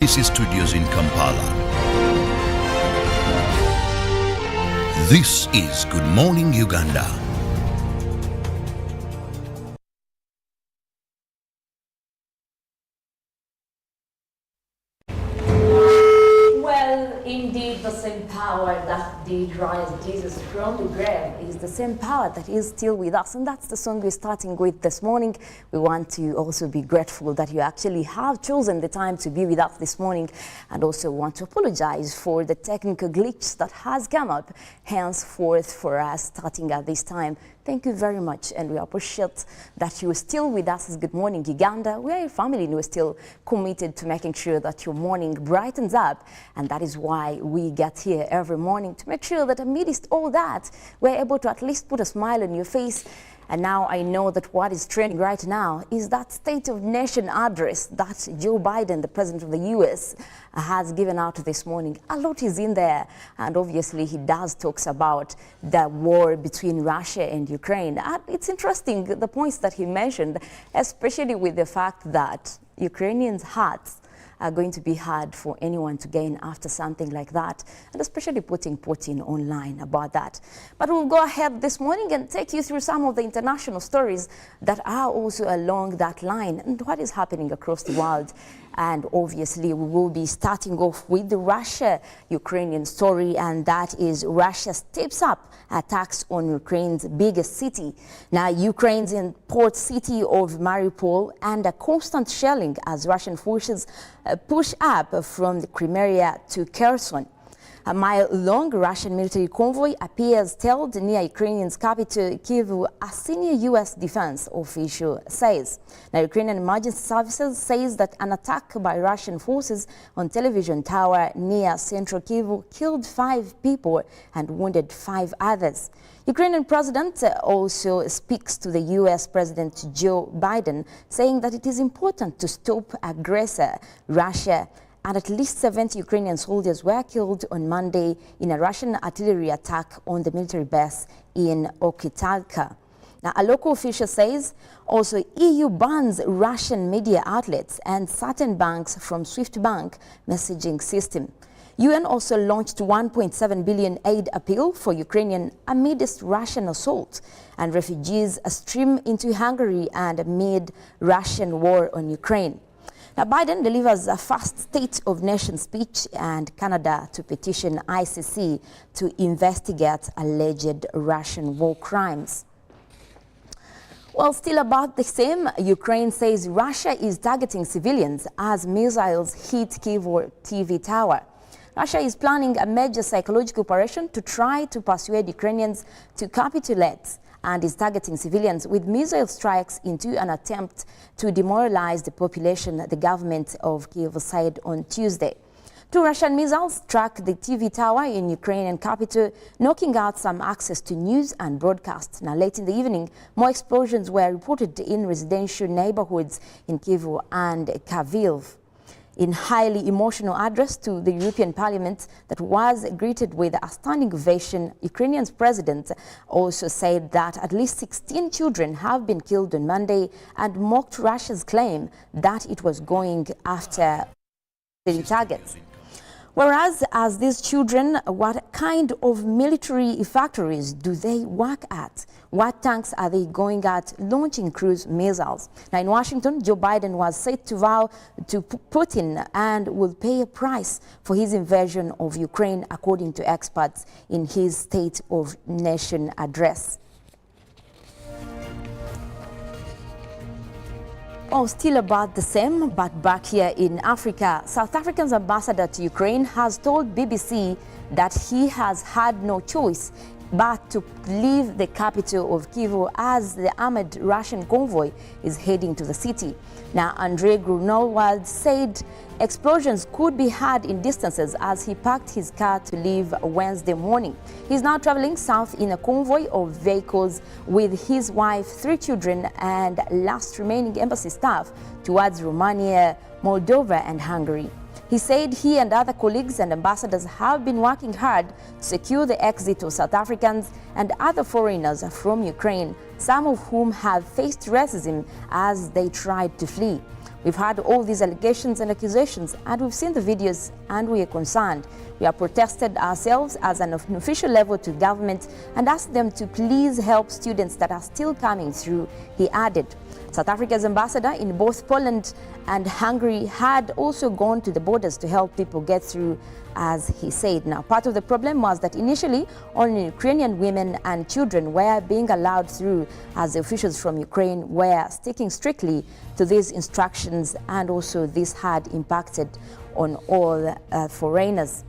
Studios in Kampala. This is Good Morning Uganda. Indeed, the same power that did rise Jesus from the grave is the same power that is still with us. And that's the song we're starting with this morning. We want to also be grateful that you actually have chosen the time to be with us this morning, and also want to apologize for the technical glitch that has come up henceforth for us starting at this time. Thank you very much, and we appreciate that you are still with us as Good Morning Uganda. We are a family, and we're still committed to making sure that your morning brightens up, and that is why we get here every morning to make sure that amidst all that, we're able to at least put a smile on your face. And now I know that what is trending right now is that State of Nation address that Joe Biden, the president of the US, has given out this morning. A lot is in there, and obviously he does talks about the war between Russia and Ukraine. And it's interesting, the points that he mentioned, especially with the fact that Ukrainians' hearts are going to be hard for anyone to gain after something like that, and especially putting Putin online about that. But we'll go ahead this morning and take you through some of the international stories that are also along that line and what is happening across the world. And obviously we will be starting off with the Russia-Ukrainian story, and that is Russia steps up attacks on Ukraine's biggest city. Now, Ukraine's in port city of Mariupol under constant shelling as Russian forces push up from the Crimea to Kherson. A mile-long Russian military convoy appears tailed near Ukraine's capital, Kyiv, a senior U.S. defense official says. Now, Ukrainian emergency services says that an attack by Russian forces on television tower near central Kyiv killed 5 people and wounded 5 others. Ukrainian president also speaks to the U.S. President Joe Biden, saying that it is important to stop aggressor Russia, and at least 70 Ukrainian soldiers were killed on Monday in a Russian artillery attack on the military base in Okitalka. Now, a local official says also EU bans Russian media outlets and certain banks from SWIFT bank messaging system. UN also launched 1.7 billion aid appeal for Ukrainian amidst Russian assault and refugees stream into Hungary and amid Russian war on Ukraine. Now, Biden delivers a first State of Nation speech and Canada to petition ICC to investigate alleged Russian war crimes. Well, still about the same, Ukraine says Russia is targeting civilians as missiles hit Kyiv TV tower. Russia is planning a major psychological operation to try to persuade Ukrainians to capitulate, and is targeting civilians with missile strikes into an attempt to demoralize the population, the government of Kyiv said on Tuesday. 2 Russian missiles struck the TV tower in Ukrainian capital, knocking out some access to news and broadcast. Now, late in the evening, more explosions were reported in residential neighborhoods in Kyiv and Kharkiv. In highly emotional address to the European Parliament that was greeted with a standing ovation, Ukrainian's president also said that at least 16 children have been killed on Monday and mocked Russia's claim that it was going after the targets. Whereas, as these children, what kind of military factories do they work at? What tanks are they going at launching cruise missiles? Now, in Washington, Joe Biden was said to vow to Putin and will pay a price for his invasion of Ukraine, according to experts in his State of Nation address. Oh, still about the same, but back here in Africa, South Africa's ambassador to Ukraine has told BBC that he has had no choice but to leave the capital of Kyiv as the armored Russian convoy is heading to the city. Now, Andrei Grunwald said explosions could be heard in distances as he parked his car to leave Wednesday morning. He's now traveling south in a convoy of vehicles with his wife, 3 children, and last remaining embassy staff towards Romania, Moldova, and Hungary. He said he and other colleagues and ambassadors have been working hard to secure the exit of South Africans and other foreigners from Ukraine, some of whom have faced racism as they tried to flee. We've had all these allegations and accusations, and we've seen the videos, and we are concerned. We have protested ourselves as an official level to government and asked them to please help students that are still coming through, he added. South Africa's ambassador in both Poland and Hungary had also gone to the borders to help people get through, as he said. Now, part of the problem was that initially only Ukrainian women and children were being allowed through, as the officials from Ukraine were sticking strictly to these instructions, and also this had impacted on all foreigners.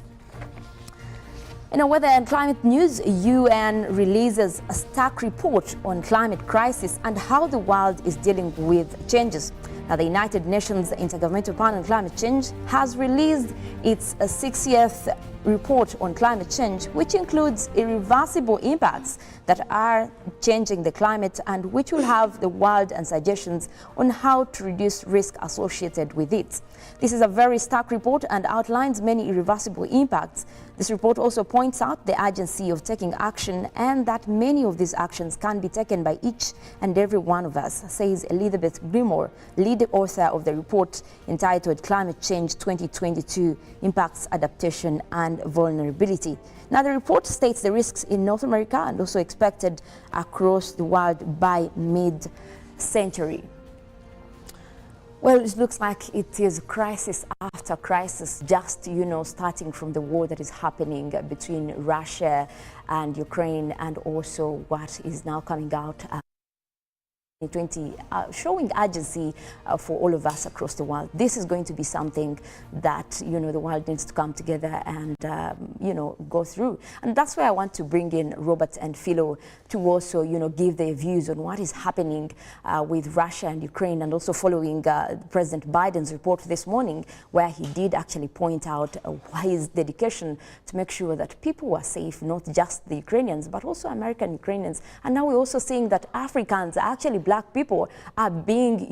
In a weather and climate news, UN releases a stark report on climate crisis and how the world is dealing with changes. Now, the United Nations Intergovernmental Panel on Climate Change has released its 60th report on climate change, which includes irreversible impacts that are changing the climate and which will have the world and suggestions on how to reduce risk associated with it. This is a very stark report and outlines many irreversible impacts. This report also points out the urgency of taking action and that many of these actions can be taken by each and every one of us, says Elizabeth Gilmore, lead author of the report entitled Climate Change 2022 Impacts, Adaptation and Vulnerability. Now, the report states the risks in North America and also expected across the world by mid-century. Well, it looks like it is crisis after crisis, just, starting from the war that is happening between Russia and Ukraine, and also what is now coming out 2020, showing urgency for all of us across the world. This is going to be something that, the world needs to come together and, go through. And that's why I want to bring in Robert and Philo to also, give their views on what is happening with Russia and Ukraine, and also following President Biden's report this morning, where he did actually point out his dedication to make sure that people were safe, not just the Ukrainians, but also American Ukrainians. And now we're also seeing that Africans, actually Black people, are being,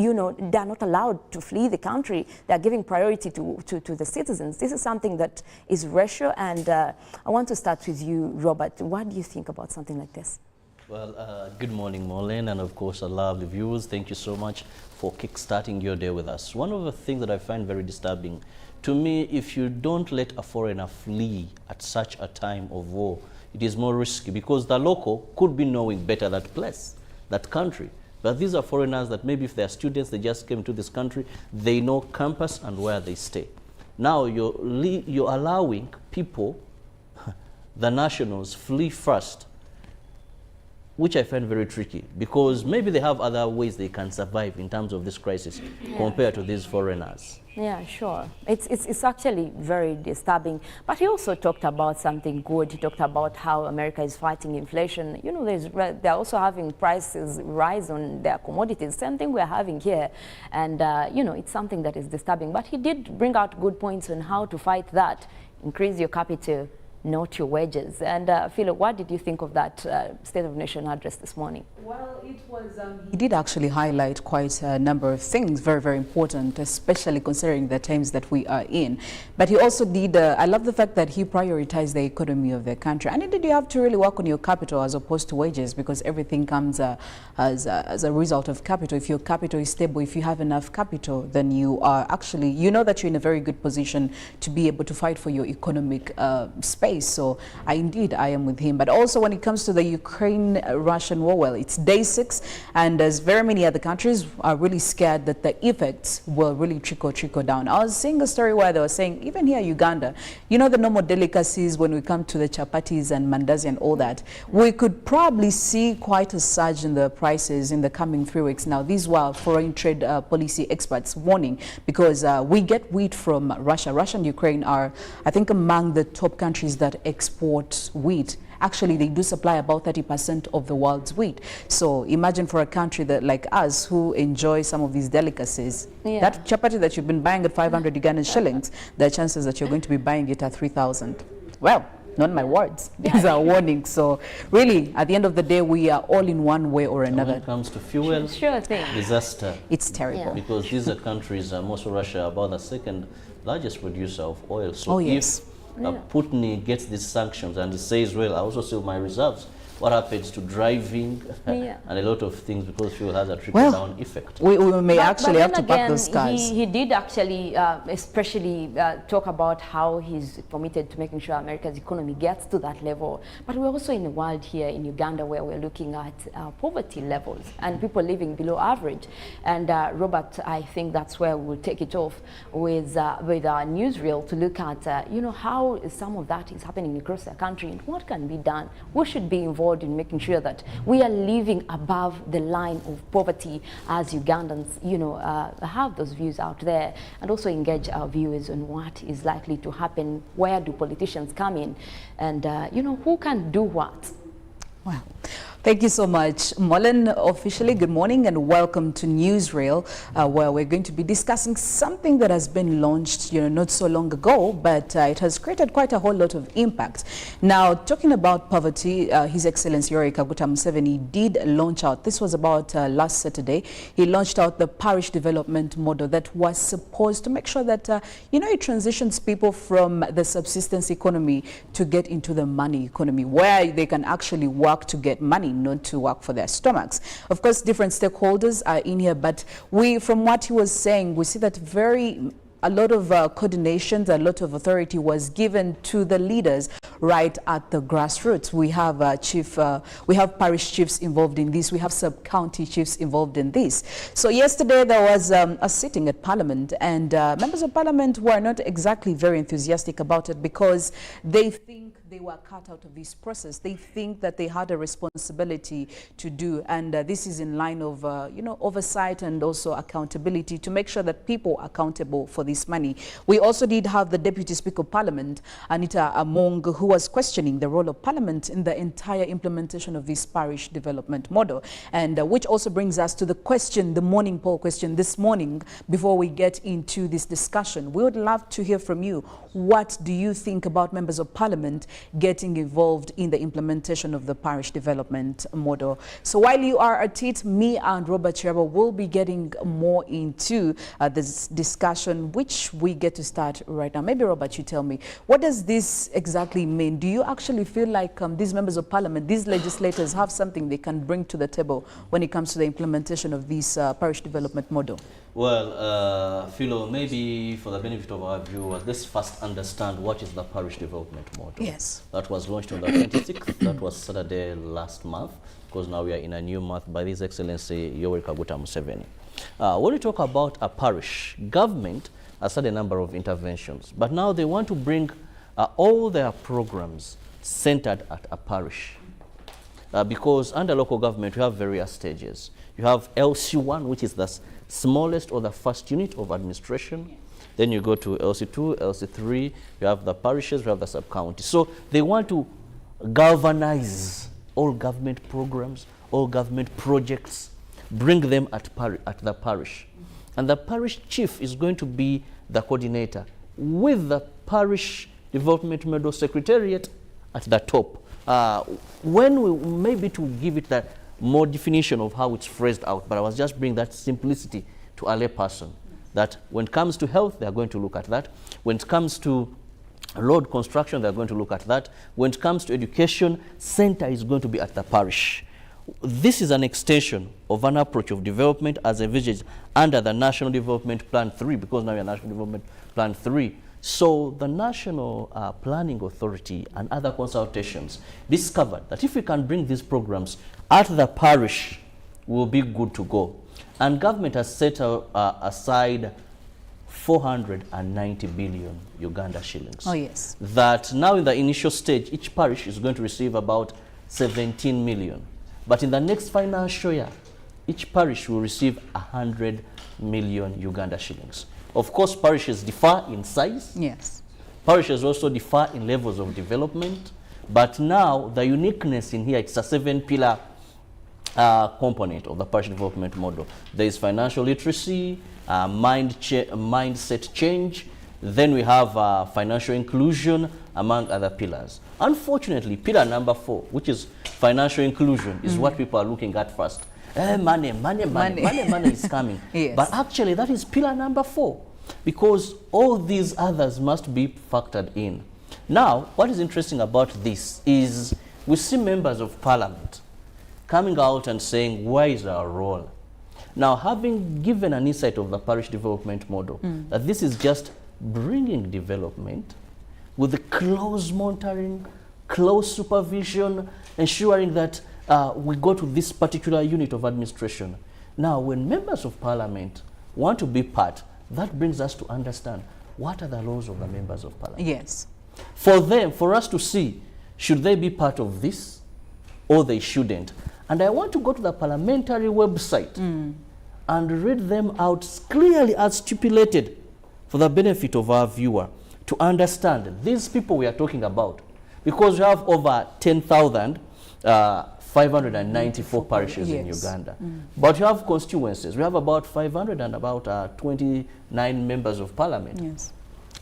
they're not allowed to flee the country. They're giving priority to the citizens. This is something that is racial, and I want to start with you, Robert. What do you think about something like this? Well, good morning, Mollen, and of course, our lovely viewers. Thank you so much for kickstarting your day with us. One of the things that I find very disturbing, to me, if you don't let a foreigner flee at such a time of war, it is more risky, because the local could be knowing better that place, that country. But these are foreigners that maybe if they're students, they just came to this country, they know campus and where they stay. Now you're allowing people, the nationals, flee first, which I find very tricky, because maybe they have other ways they can survive in terms of this crisis compared to these foreigners. Yeah, sure. It's actually very disturbing. But he also talked about something good. He talked about how America is fighting inflation. They're also having prices rise on their commodities. Same thing we're having here. And, it's something that is disturbing. But he did bring out good points on how to fight that. Increase your capital, not your wages. And Philo, what did you think of that State of Nation address this morning? Well, it was, he did actually highlight quite a number of things, very, very important, especially considering the times that we are in. But he also did, I love the fact that he prioritized the economy of the country. And indeed, you have to really work on your capital as opposed to wages, because everything comes as a result of capital. If your capital is stable, if you have enough capital, then you are actually, that you're in a very good position to be able to fight for your economic space. So I am with him. But also when it comes to the Ukraine-Russian war, well, it's day 6, and as very many other countries are really scared that the effects will really trickle down. I was seeing a story where they were saying, even here in Uganda, the normal delicacies when we come to the chapatis and mandazi and all that, we could probably see quite a surge in the prices in the coming 3 weeks. Now, these were foreign trade policy experts warning, because we get wheat from Russia. Russia and Ukraine are, I think, among the top countries that export wheat. Actually, they do supply about 30% of the world's wheat. So imagine for a country that like us, who enjoy some of these delicacies, that chapati that you've been buying at 500 Ugandan shillings, the chances that you're going to be buying it at 3,000. Well, not my words. These are warnings. So really, at the end of the day, we are all in one way or another. When it comes to fuel, sure thing. Disaster. It's terrible. Because these are countries, most of Russia, about the second largest producer of oil. So if Putin gets these sanctions and says, well, I also sell my reserves, what happens to driving Yeah. and a lot of things, because fuel has a trickle-down effect. We may But actually have then to pack again, those cars. He did actually especially talk about how he's committed to making sure America's economy gets to that level. But we're also in a world here in Uganda where we're looking at poverty levels and people living below average. And Robert, I think that's where we'll take it off with our newsreel to look at, you know, how some of that is happening across the country and what can be done. We should be involved in making sure that we are living above the line of poverty as Ugandans, you know, have those views out there, and also engage our viewers on what is likely to happen, where do politicians come in, and, you know, who can do what. Wow. Thank you so much, Mollen. Officially, good morning and welcome to Newsreel, where we're going to be discussing something that has been launched, you know, not so long ago, but it has created quite a whole lot of impact. Now, talking about poverty, His Excellency Yoweri Kaguta Museveni did launch out. This was about last Saturday. He launched out the parish development model that was supposed to make sure that you know, it transitions people from the subsistence economy to get into the money economy, where they can actually work to get money, not to work for their stomachs. Of course, different stakeholders are in here, but from what he was saying, we see that a lot of coordination, a lot of authority was given to the leaders right at the grassroots. We have we have parish chiefs involved in this. We have sub-county chiefs involved in this. So yesterday there was a sitting at Parliament, and members of Parliament were not exactly very enthusiastic about it because they think they were cut out of this process. They think that they had a responsibility to do, and this is in line of you know, oversight and also accountability to make sure that people are accountable for this money. We also did have the Deputy Speaker of Parliament, Anita Among, who was questioning the role of Parliament in the entire implementation of this parish development model, and which also brings us to the question, the morning poll question this morning. Before we get into this discussion, we would love to hear from you. What do you think about members of Parliament getting involved in the implementation of the parish development model? So while you are at it, me and Robert Kirabo will be getting more into this discussion, which we get to start right now. Maybe, Robert, you tell me, what does this exactly mean? Do you actually feel like these members of Parliament, these legislators, have something they can bring to the table when it comes to the implementation of this parish development model? Well, Philo, maybe for the benefit of our viewers, let's first understand what is the parish development model. Yes. That was launched on the 26th. That was Saturday last month, because now we are in a new month by His Excellency Yoweri Kaguta Museveni. When we talk about a parish, government has had a number of interventions, but now they want to bring all their programs centered at a parish. Because under local government, you have various stages. You have LC1, which is the smallest or the first unit of administration. Then you go to LC2, LC3, you have the parishes, you have the sub-counties. So they want to galvanize all government programs, all government projects, bring them at the parish. And the parish chief is going to be the coordinator with the parish development model secretariat at the top. When we maybe to give it that more definition of how it's phrased out, but I was just bringing that simplicity to a lay person, that when it comes to health, they are going to look at that. When it comes to road construction, they are going to look at that. When it comes to education, center is going to be at the parish. This is an extension of an approach of development as envisaged under the National Development Plan 3, because now we are National Development Plan 3. So the National Planning Authority and other consultations discovered that if we can bring these programs at the parish, we'll be good to go. And government has set aside 490 billion Uganda shillings. Oh, yes. That now in the initial stage, each parish is going to receive about 17 million. But in the next financial year, each parish will receive 100 million Uganda shillings. Of course, parishes differ in size. Yes. Parishes also differ in levels of development. But now, the uniqueness in here, it's a 7-pillar component of the parish development model. There is financial literacy, mindset change. Then we have financial inclusion, among other pillars. Unfortunately, pillar number 4, which is financial inclusion, is what people are looking at first. Money is coming. Yes. But actually, that is pillar number 4, because all these others must be factored in. Now, what is interesting about this is we see members of parliament coming out and saying, where is our role? Now, having given an insight of the parish development model, that this is just bringing development with the close monitoring, close supervision, ensuring that we go to this particular unit of administration. Now, when members of parliament want to be part, that brings us to understand what are the roles of the members of parliament. Yes. For them, for us to see, should they be part of this or they shouldn't. And I want to go to the parliamentary website and read them out clearly as stipulated for the benefit of our viewer to understand these people we are talking about. Because we have over 10,594 parishes in Uganda. But you have constituencies. We have about 500 and about 29 members of parliament. Yes.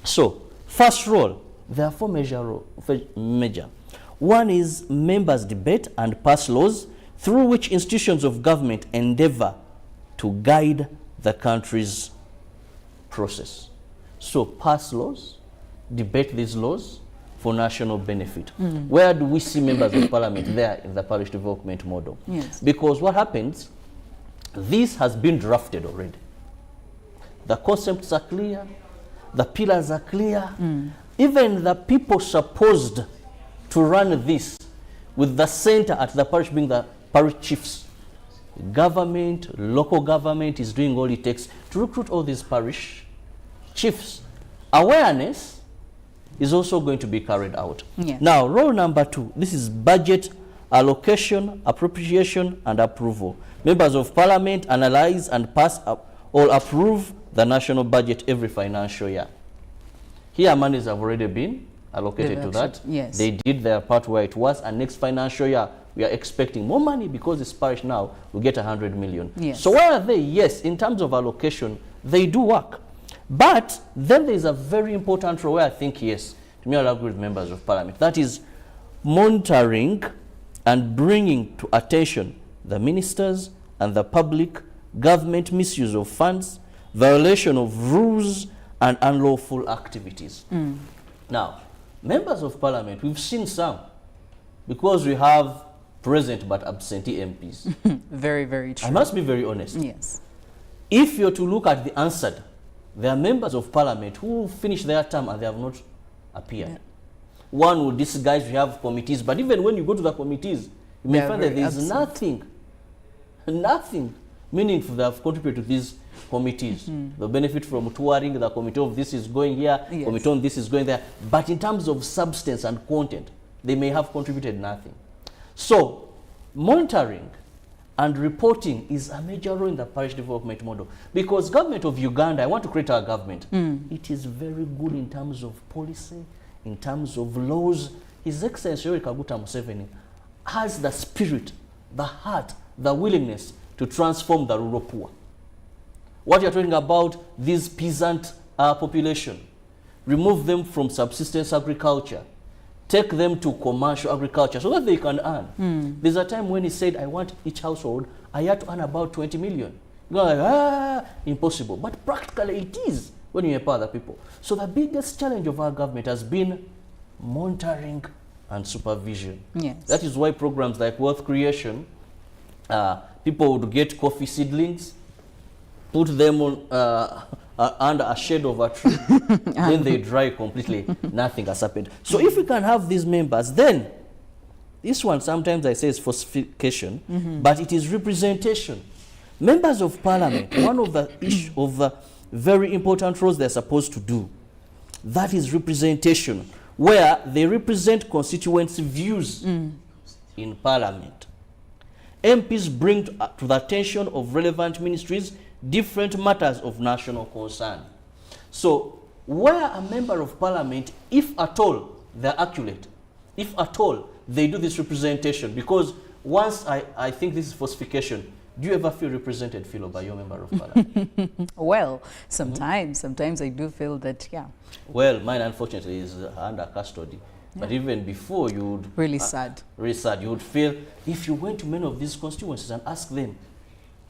So, first role, there are four major. One is members debate and pass laws through which institutions of government endeavor to guide the country's process. So, pass laws, debate these laws for national benefit. Where do we see members of parliament there in the parish development model? Yes. Because what happens, this has been drafted already. The concepts are clear, the pillars are clear. Even the people supposed to run this, with the center at the parish being the parish chiefs. Government, local government is doing all it takes to recruit all these parish chiefs. Awareness is also going to be carried out. Yes. Now, role number 2, this is budget, allocation, appropriation, and approval. Members of parliament analyze and pass up or approve the national budget every financial year. Here, monies have already been allocated to that. Yes. They did their part where it was, and next financial year, we are expecting more money because this parish now will get 100 million. Yes. So where are they? Yes, in terms of allocation, they do work. But then there is a very important role where I think, yes, to me, I'll agree with members of parliament. That is monitoring and bringing to attention the ministers and the public government misuse of funds, violation of rules, and unlawful activities. Now, members of parliament, we've seen some, because we have present but absentee MPs. Very, very true. I must be very honest. Yes. If you're to look at the answered, there are members of parliament who finish their term and they have not appeared. Yeah. One will disguise, we have committees, but even when you go to the committees, you may They are find that very there's absent. nothing meaningful they have contributed to these committees. The benefit from touring, the committee of this is going here, Yes. committee on this is going there. But in terms of substance and content, they may have contributed nothing. So, monitoring and reporting is a major role in the parish development model. Because government of Uganda, I want to create our government. It is very good in terms of policy, in terms of laws. His Excellency Yoweri Kaguta Museveni has the spirit, the heart, the willingness to transform the rural poor. What you're talking about, this peasant population, remove them from subsistence agriculture, take them to commercial agriculture so that they can earn. There's a time when he said, I want each household, I had to earn about 20 million. You're like, impossible. But practically it is when you empower the people. So the biggest challenge of our government has been monitoring and supervision. Yes. That is why programs like wealth creation, people would get coffee seedlings, put them on under a shade of a tree, then they dry completely, nothing has happened. So if we can have these members, then this one sometimes I say is falsification, but it is representation. Members of parliament, one of the very important roles they're supposed to do, that is representation, where they represent constituency views in parliament. MPs bring to the attention of relevant ministries different matters of national concern. So, where a member of parliament, if at all they're accurate, if at all they do this representation, because once I think this is falsification, do you ever feel represented, Philo, by your member of parliament? Well, sometimes I do feel that, yeah. Well, mine unfortunately is under custody. But even before, you would... Really sad. Really sad. You would feel, if you went to many of these constituencies and asked them,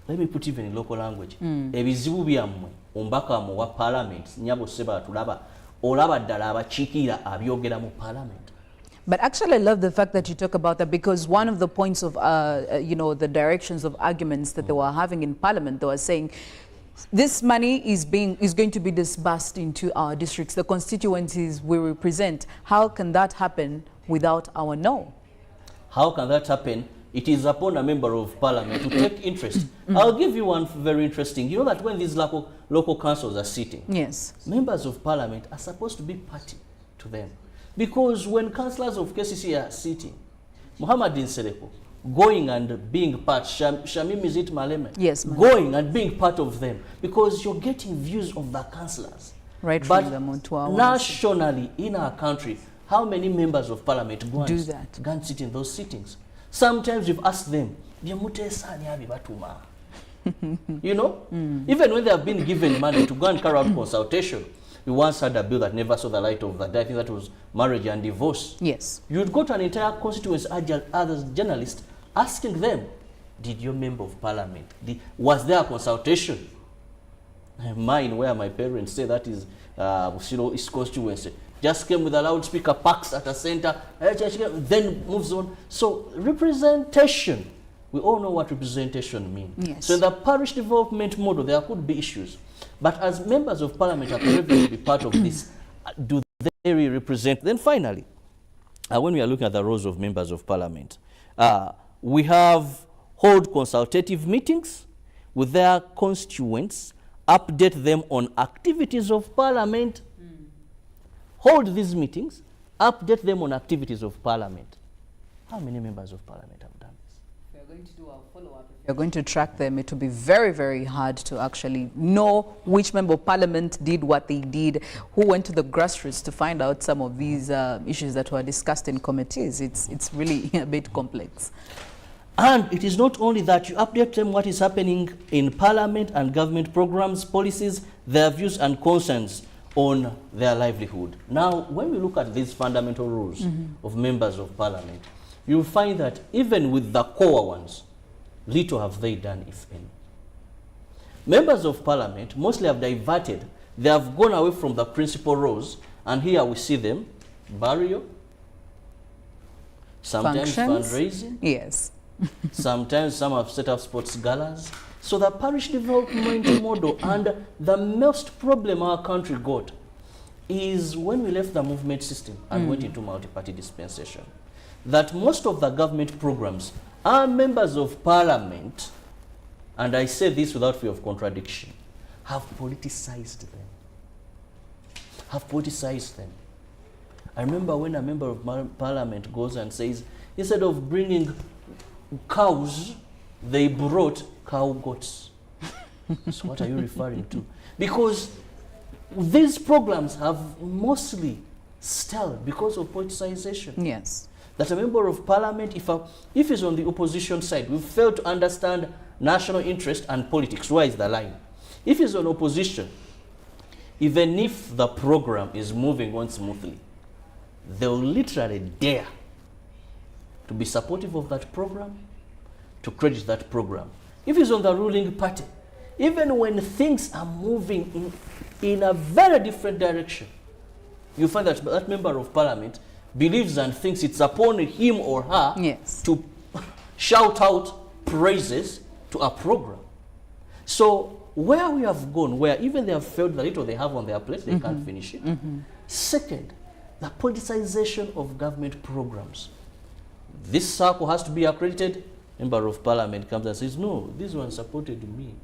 let me put even in local language, ebizibu byammwe ombaka mu wa parliament nyabo seba tulaba olaba ddala abakiikira abyogera mu parliament. But actually, I love the fact that you talk about that, because one of the points of, the directions of arguments that they were having in Parliament, they were saying, this money is going to be disbursed into our districts, the constituencies we represent. How can that happen without our no? How can that happen? It is upon a member of parliament to take interest. I'll give you one very interesting. You know that when these local councils are sitting, yes, members of parliament are supposed to be party to them. Because when councillors of KCC are sitting, Muhammadin Sereko, going and being part, Shamim Mizit Maleme, yes, going and being part of them, because you're getting views of the councillors. Right but from them onto our nationally, in our country, how many members of parliament go and sit in those sittings? Sometimes we've asked them, you know, even when they have been given money to go and carry out consultation. We once had a bill that never saw the light of the day. I think that was marriage and divorce. Yes. You'd go to an entire constituency, other journalists, asking them, did your member of parliament, was there a consultation? Mine, where my parents say that is, his constituency, just came with a loudspeaker, parks at a center, then moves on. So representation, we all know what representation means. Yes. So in the parish development model, there could be issues. But as members of parliament are privileged to be part of this, do they really represent? Then finally, when we are looking at the roles of members of parliament, we hold consultative meetings with their constituents, update them on activities of parliament, hold these meetings, update them on activities of parliament. How many members of parliament have done this? We are going to do our follow-up. If you're going to track them, it will be very, very hard to actually know which member of parliament did what they did, who went to the grassroots to find out some of these issues that were discussed in committees. It's really a bit complex. And it is not only that, you update them what is happening in parliament and government programs, policies, their views and concerns on their livelihood. Now, when we look at these fundamental rules of members of parliament, you'll find that even with the core ones, little have they done, if any. Members of parliament mostly have diverted. They have gone away from the principal roles, and here we see them: burial, sometimes functions, fundraising, yes. sometimes some have set up sports galas. So the parish development model, and the most problem our country got is when we left the movement system and went into multi-party dispensation, that most of the government programs are members of parliament, and I say this without fear of contradiction, have politicized them. I remember when a member of parliament goes and says, instead of bringing cows, they brought cow goats. So what are you referring to? Because these programs have mostly stalled because of politicization. Yes. That a member of parliament, if he's on the opposition side, we fail to understand national interest and politics. Where is the line? If he's on opposition, even if the program is moving on smoothly, they'll literally dare to be supportive of that program, to credit that program. If he's on the ruling party, even when things are moving in a very different direction, you find that that member of parliament believes and thinks it's upon him or her to shout out praises to a program. So where we have gone, where even they have failed the little they have on their plate, they can't finish it. Second, the politicization of government programs. This circle has to be accredited. Member of parliament comes and says, no, this one supported me.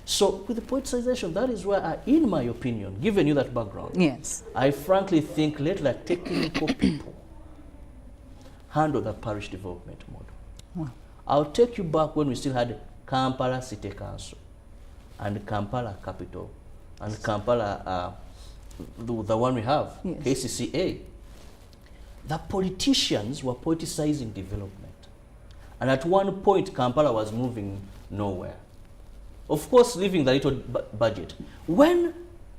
So with the politicization, that is where, in my opinion, given you that background, I frankly think let the technical people handle the parish development model. Wow. I'll take you back when we still had Kampala City Council and Kampala Capital and Kampala, the one we have, KCCA. The politicians were politicizing development. And at one point, Kampala was moving nowhere. Of course, leaving the little budget. When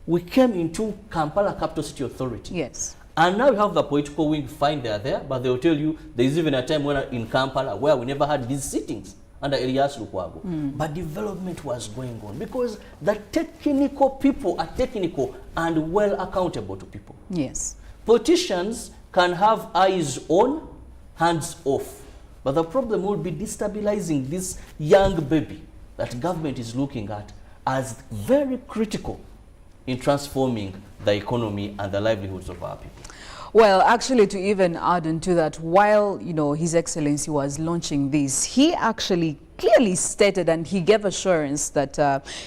we came into Kampala Capital City Authority, and now we have the political wing, fine, they are there, but they'll tell you there's even a time when in Kampala where we never had these sittings under Elias Lukwago. But development was going on because the technical people are technical and well accountable to people. Yes. Politicians can have eyes on, hands off. But the problem will be destabilizing this young baby that government is looking at as very critical in transforming the economy and the livelihoods of our people. Well, actually, to even add into that, while, you know, His Excellency was launching this, he actually clearly stated and he gave assurance that,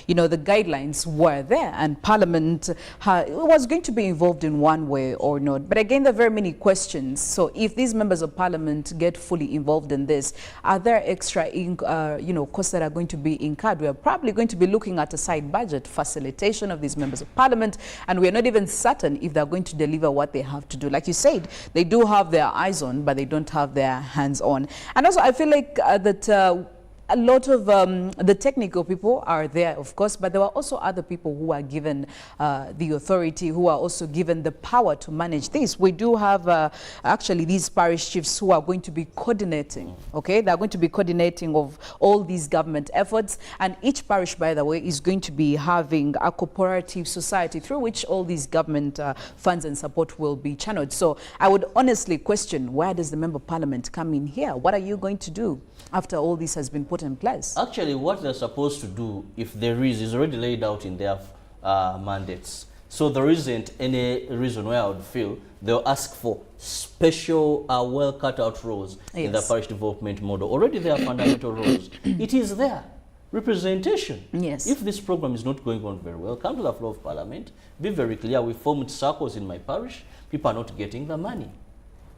you know, the guidelines were there and Parliament was going to be involved in one way or not. But again, there are very many questions. So if these members of Parliament get fully involved in this, are there extra, you know, costs that are going to be incurred? We are probably going to be looking at a side budget facilitation of these members of Parliament, and we are not even certain if they're going to deliver what they have to do. Like you said, they do have their eyes on, but they don't have their hands on. And also, I feel like that a lot of the technical people are there, of course, but there were also other people who are given the authority, who are also given the power to manage this. We do have actually these parish chiefs who are going to be coordinating, okay? They're going to be coordinating of all these government efforts, and each parish, by the way, is going to be having a cooperative society through which all these government funds and support will be channeled. So I would honestly question, where does the Member of Parliament come in here? What are you going to do after all this has been put in place? Actually, what they're supposed to do, if there is already laid out in their mandates. So there isn't any reason why I would feel they'll ask for special, well cut out roles in the parish development model. Already there are fundamental roles. It is there. Representation. Yes. If this program is not going on very well, come to the floor of Parliament, be very clear. We formed circles in my parish. People are not getting the money.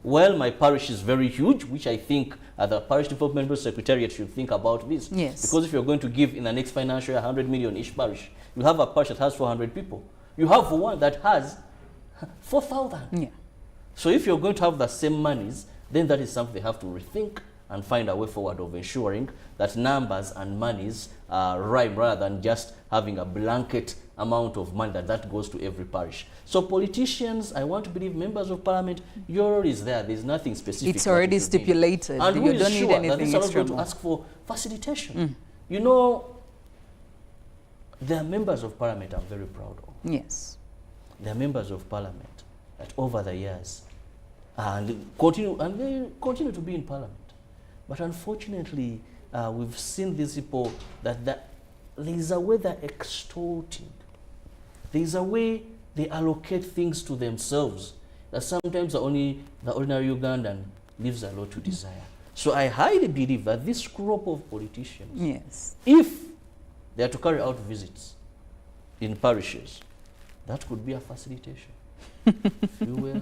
Well, my parish is very huge, which I think the Parish Development Secretariat should think about this. Yes. Because if you're going to give in the next financial year 100 million each parish, you have a parish that has 400 people. You have one that has 4,000. Yeah. So if you're going to have the same monies, then that is something they have to rethink and find a way forward of ensuring that numbers and monies rhyme rather than just having a blanket amount of money that goes to every parish. So politicians, I want to believe members of Parliament, your role is there. There's nothing specific. It's already stipulated. And you who don't is need sure anything that this is extra going to ask for facilitation? You know, there are members of Parliament I'm very proud of. Yes. There are members of Parliament that over the years and they continue to be in Parliament. But unfortunately, we've seen these people that there is a way they're extorting. There is a way they allocate things to themselves that sometimes the ordinary Ugandan leaves a lot to desire. So I highly believe that this group of politicians, yes, if they are to carry out visits in parishes, that could be a facilitation. Fuel,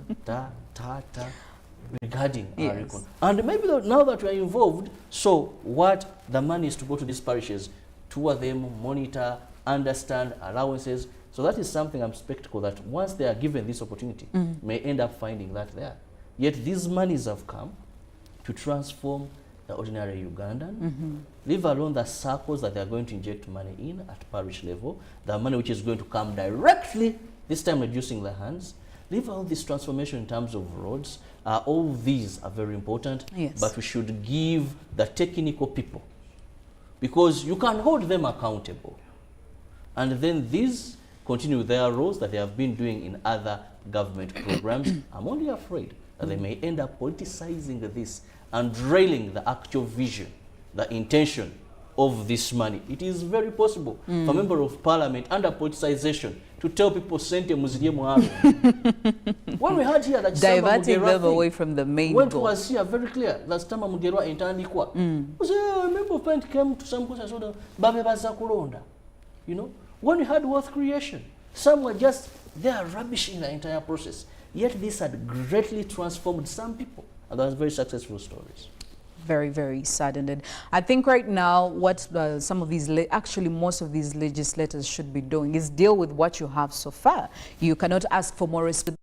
regarding our economy. And maybe now that we are involved, so what the money is to go to these parishes, tour them, monitor, understand allowances. So that is something I'm skeptical that once they are given this opportunity, may end up finding that there. Yet these monies have come to transform the ordinary Ugandan, leave alone the circles that they are going to inject money in at parish level, the money which is going to come directly, this time reducing the hands, leave all this transformation in terms of roads. All these are very important, but we should give the technical people, because you can hold them accountable. And then these continue their roles that they have been doing in other government programs. I'm only afraid that they may end up politicizing this and derailing the actual vision, the intention of this money. It is very possible for a member of Parliament under politicization to tell people sente muzilie mwaro. When we had here that diverting them away from the main when goal. When it was here very clear that Stama Mugerwa intandikwa. A member of Parliament came to some person and babe baza kulonda. You know, when we had wealth creation, some were just there rubbishing the entire process. Yet this had greatly transformed some people, and that was very successful stories. Very, very saddened. I think right now what some of these, actually most of these legislators should be doing is deal with what you have so far. You cannot ask for more responsibility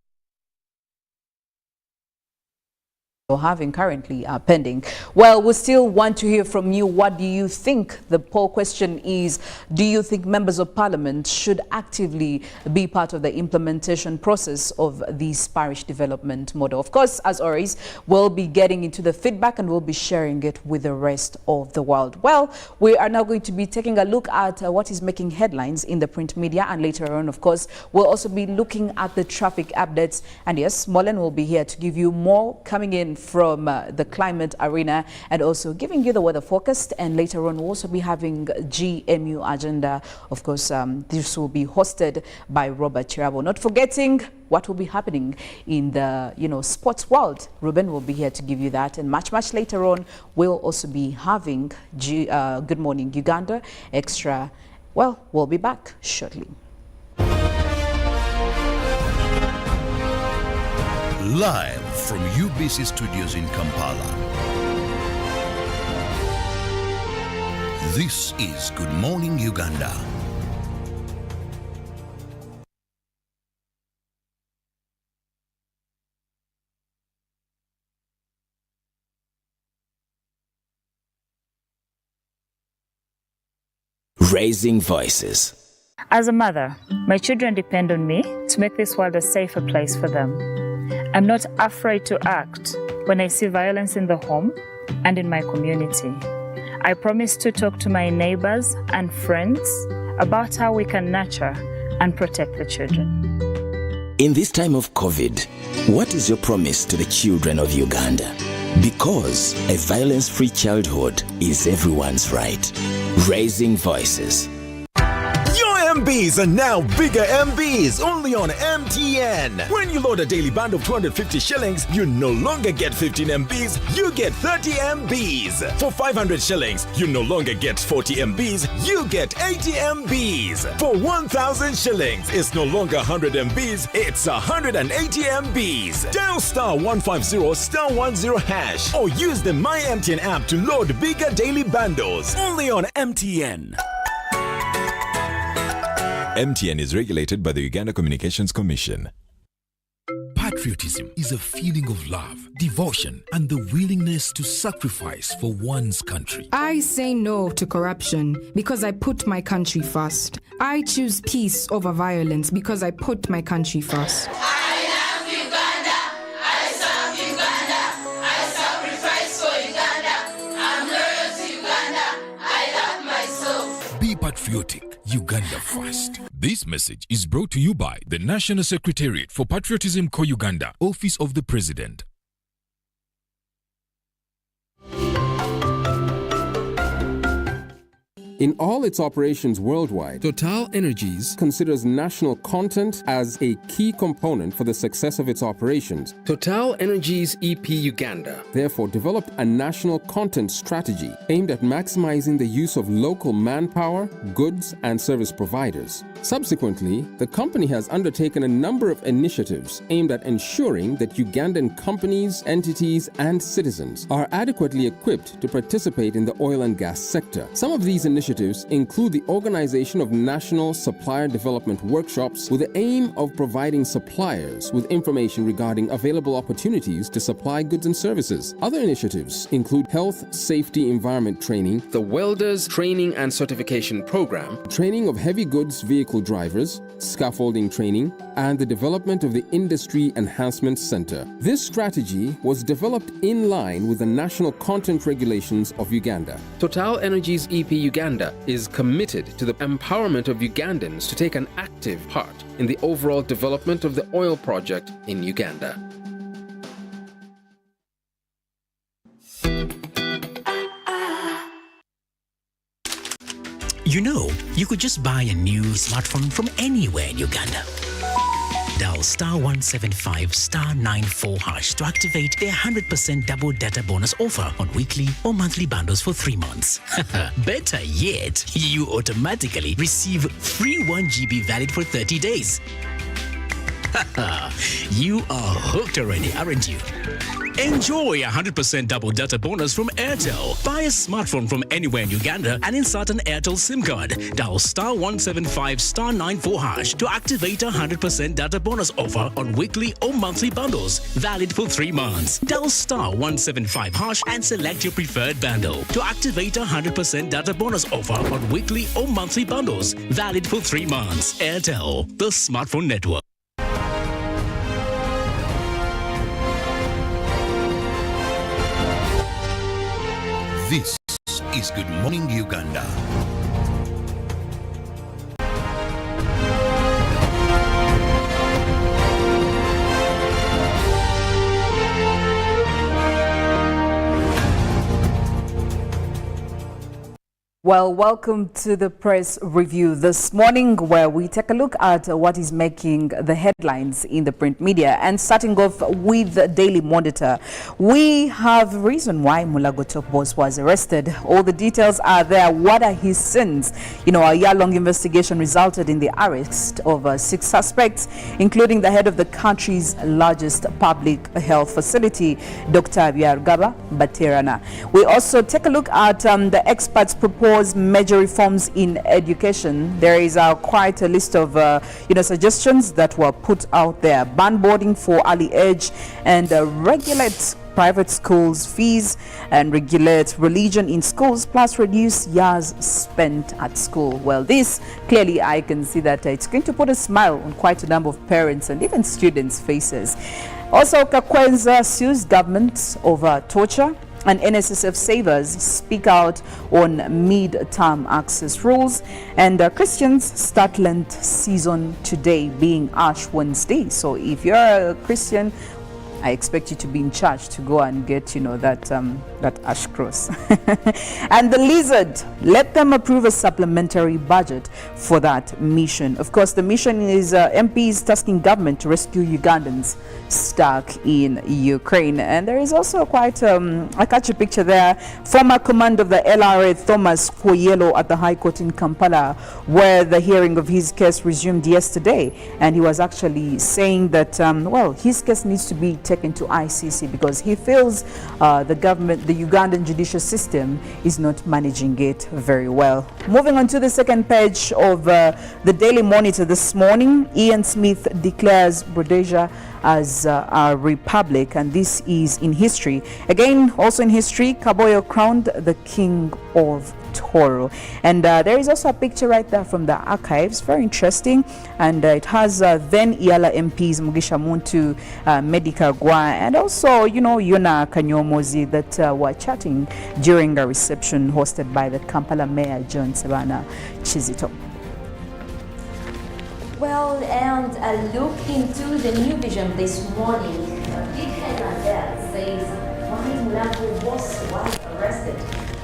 having currently pending. Well, we still want to hear from you. What do you think? The poll question is, do you think members of parliament should actively be part of the implementation process of this parish development model? Of course, as always, we'll be getting into the feedback and we'll be sharing it with the rest of the world. Well, we are now going to be taking a look at what is making headlines in the print media, and later on, of course, we'll also be looking at the traffic updates. And yes, Mollen will be here to give you more coming in from the climate arena and also giving you the weather forecast. And later on, we'll also be having GMU agenda. Of course, this will be hosted by Robert Kirabo. Not forgetting what will be happening in the sports world. Ruben will be here to give you that, and much later on, we'll also be having Good Morning Uganda extra. Well, we'll be back shortly. Live from UBC Studios in Kampala. This is Good Morning Uganda. Raising voices. As a mother, my children depend on me to make this world a safer place for them. I'm not afraid to act when I see violence in the home and in my community. I promise to talk to my neighbors and friends about how we can nurture and protect the children. In this time of COVID, what is your promise to the children of Uganda? Because a violence-free childhood is everyone's right. Raising voices. Your MBs are now bigger MBs, only on MTN. When you load a daily bundle of 250 shillings, you no longer get 15 MBs, you get 30 MBs. For 500 shillings, you no longer get 40 MBs, you get 80 MBs. For 1,000 shillings, it's no longer 100 MBs, it's 180 MBs. Dial *150*10# or use the My MTN app to load bigger daily bundles, only on MTN. MTN is regulated by the Uganda Communications Commission. Patriotism is a feeling of love, devotion, and the willingness to sacrifice for one's country. I say no to corruption because I put my country first. I choose peace over violence because I put my country first. I love Uganda. I serve Uganda. I sacrifice for Uganda. I'm loyal to Uganda. I love myself. Be patriotic. Uganda first. This message is brought to you by the National Secretariat for Patriotism Co-Uganda, Office of the President. In all its operations worldwide, TotalEnergies considers national content as a key component for the success of its operations. TotalEnergies EP Uganda therefore developed a national content strategy aimed at maximizing the use of local manpower, goods, and service providers. Subsequently, the company has undertaken a number of initiatives aimed at ensuring that Ugandan companies, entities, and citizens are adequately equipped to participate in the oil and gas sector. Some of these initiatives include the organization of national supplier development workshops with the aim of providing suppliers with information regarding available opportunities to supply goods and services. Other initiatives include health, safety, environment training, the Welders Training and Certification Program, training of heavy goods vehicle drivers, scaffolding training, and the development of the Industry Enhancement Center. This strategy was developed in line with the national content regulations of Uganda. TotalEnergies EP Uganda is committed to the empowerment of Ugandans to take an active part in the overall development of the oil project in Uganda. You know, you could just buy a new smartphone from anywhere in Uganda. Dial *175*94# to activate their 100% double data bonus offer on weekly or monthly bundles for 3 months. Better yet, you automatically receive free 1 GB valid for 30 days. You are hooked already, aren't you? Enjoy 100% double data bonus from Airtel. Buy a smartphone from anywhere in Uganda and insert an Airtel SIM card. Dial *175*94# to activate a 100% data bonus offer on weekly or monthly bundles. Valid for 3 months. Dial *175# and select your preferred bundle to activate a 100% data bonus offer on weekly or monthly bundles. Valid for 3 months. Airtel, the smartphone network. This is Good Morning Uganda. Well, welcome to the press review this morning, where we take a look at what is making the headlines in the print media. And starting off with the Daily Monitor, we have reason why Mulago top boss was arrested. All the details are there. What are his sins? You know, a year-long investigation resulted in the arrest of 6 suspects, including the head of the country's largest public health facility, Dr. Byarugaba Baterana. We also take a look at the experts' proposed major reforms in education. There is quite a list of suggestions that were put out there. Ban boarding for early age and regulate private schools fees and regulate religion in schools, plus reduce years spent at school. Well, this clearly I can see that it's going to put a smile on quite a number of parents and even students' faces. Also, Kakwenza sues government over torture, and NSSF savers speak out on mid-term access rules, and Christians start Lent season today, being Ash Wednesday. So if you're a Christian, I expect you to be in charge to go and get, that ash cross. And the Lizard, let them approve a supplementary budget for that mission. Of course, the mission is MPs tasking government to rescue Ugandans stuck in Ukraine. And there is also quite I catch a picture there. Former commander of the LRA, Thomas Kwoyelo, at the High Court in Kampala, where the hearing of his case resumed yesterday. And he was actually saying that, his case needs to be taken to ICC because he feels the government, the Ugandan judicial system, is not managing it very well. Moving on to the second page of the Daily Monitor this morning, Ian Smith declares Rhodesia as a republic, and this is in history. Again, also in history, Kaboyo crowned the King of Toro. And there is also a picture right there from the archives, very interesting, and it has then Iala MPs Mugisha Muntu, Medica Gwa, and also Yona Kanyomozi that were chatting during a reception hosted by the Kampala Mayor John Sebana Chizito. Well, and a look into the New Vision this morning. A big headline there says, why Mulago was arrested?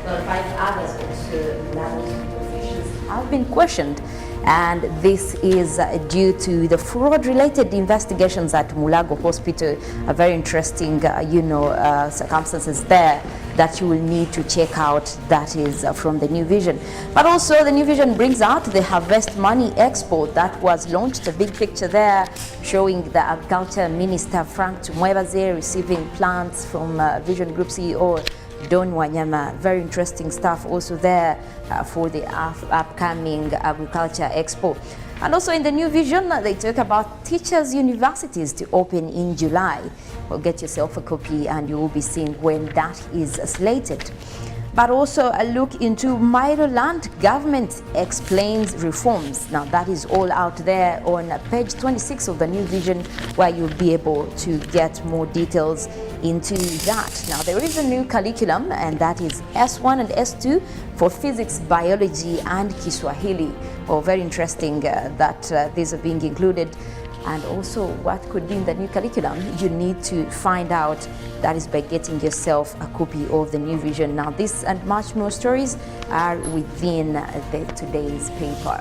Well, 5 others also Mulago's officials have been questioned, and this is due to the fraud-related investigations at Mulago Hospital. A very interesting, circumstances there that you will need to check out. That is from the New Vision. But also the New Vision brings out the Harvest Money Expo that was launched. A big picture there showing the Agriculture Minister Frank Tumwebaze receiving plants from Vision Group CEO Don Wanyama. Very interesting stuff also there for the upcoming Agriculture Expo. And also in the New Vision, they talk about teachers' universities to open in July. Well, get yourself a copy and you will be seeing when that is slated. But also a look into Maryland government explains reforms. Now that is all out there on page 26 of the New Vision, where you'll be able to get more details into that. Now there is a new curriculum, and that is S1 and S2 for physics, biology and Kiswahili. Well, very interesting that these are being included. And also what could be in the new curriculum, you need to find out. That is by getting yourself a copy of the New Vision. Now this and much more stories are within today's paper.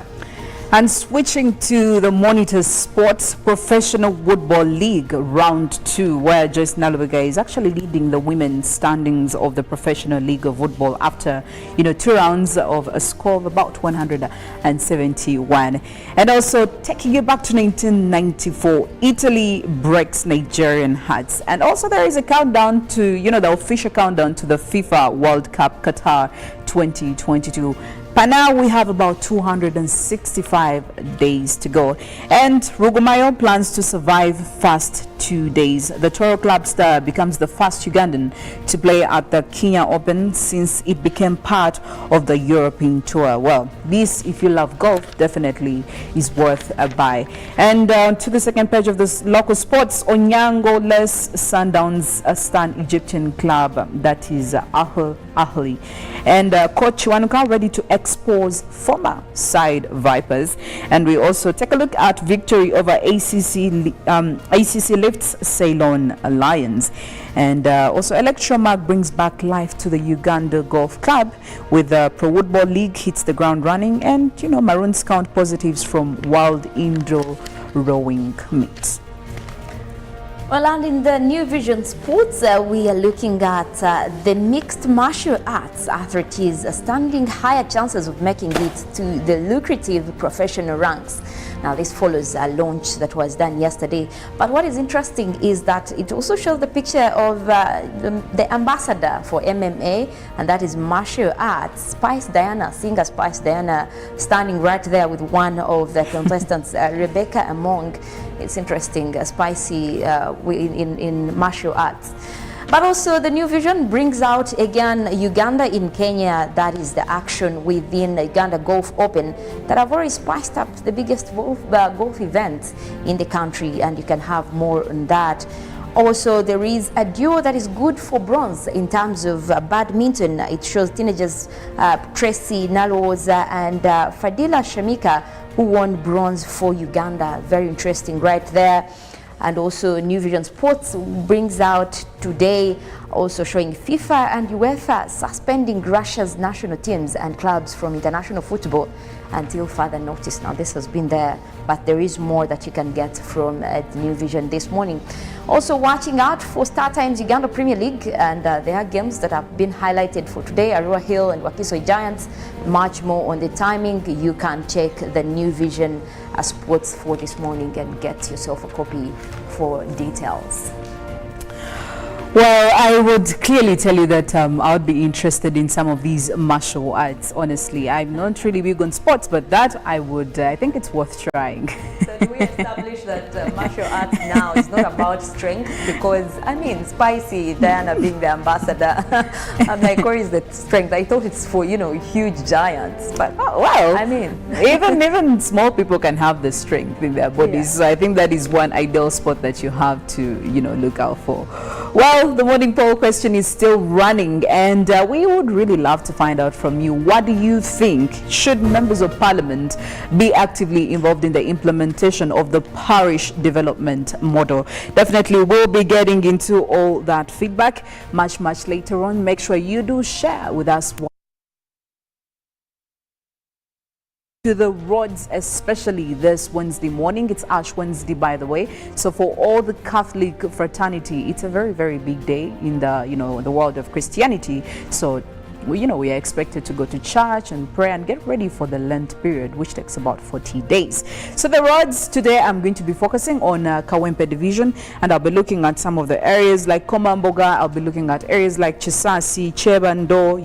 And switching to the Monitor Sports Professional Football League Round 2, where Joyce Nalubega is actually leading the women's standings of the Professional League of Football after, 2 rounds of a score of about 171. And also taking you back to 1994, Italy breaks Nigerian hearts. And also there is a countdown to, the official countdown to the FIFA World Cup Qatar 2022. By now, we have about 265 days to go. And Rugumayo plans to survive first 2 days. The Toro Club star becomes the first Ugandan to play at the Kenya Open since it became part of the European Tour. Well, this, if you love golf, definitely is worth a buy. And to the second page of this local sports, Onyango-less Sundowns stand Egyptian club, that is Ahly. And Coach Wanuka ready to expose former side Vipers. And we also take a look at victory over ACC lifts Ceylon Lions. And also Electromark brings back life to the Uganda Golf Club with the Pro Football League hits the ground running. And Maroons count positives from World Indoor Rowing Meet. Well, and in the New Vision Sports, we are looking at the mixed martial arts athletes standing higher chances of making it to the lucrative professional ranks. Now, this follows a launch that was done yesterday. But what is interesting is that it also shows the picture of the ambassador for MMA, and that is martial arts, Spice Diana, singer Spice Diana, standing right there with one of the contestants, Rebecca Among. It's interesting, spicy in martial arts. But also the New Vision brings out again Uganda in Kenya. That is the action within Uganda Golf Open that have already spiced up the biggest golf event in the country, and you can have more on that. Also, there is a duo that is good for bronze in terms of badminton. It shows teenagers Tracy Naloza and Fadila Shamika, who won bronze for Uganda. Very interesting right there. And also New Vision Sports brings out today, also showing FIFA and UEFA suspending Russia's national teams and clubs from international football until further notice. Now, this has been there, but there is more that you can get from New Vision this morning. Also watching out for StarTimes Uganda Premier League, and there are games that have been highlighted for today. Arua Hill and Wakiso Giants. Much more on the timing. You can check the New Vision Sports for this morning and get yourself a copy for details. Well, I would clearly tell you that I would be interested in some of these martial arts. Honestly, I'm not really big on sports, but that I think it's worth trying. So do we establish that martial arts now is not about strength? Because, Spicy Diana being the ambassador, I'm like, where is the strength? I thought it's for, huge giants. But, even small people can have the strength in their bodies. Yeah. So I think that is one ideal spot that you have to, look out for. Well, the morning poll question is still running, and we would really love to find out from you. What do you think? Should members of parliament be actively involved in the implementation of the parish development model? Definitely we'll be getting into all that feedback much later on. Make sure you do share with us to the roads, especially this Wednesday morning. It's Ash Wednesday, by the way. So for all the Catholic fraternity, it's a very, very big day in the, the world of Christianity. So we are expected to go to church and pray and get ready for the Lent period, which takes about 40 days. So the roads today, I'm going to be focusing on Kawempe Division, and I'll be looking at some of the areas like Komamboga. I'll be looking at areas like Chisasi, Chebando,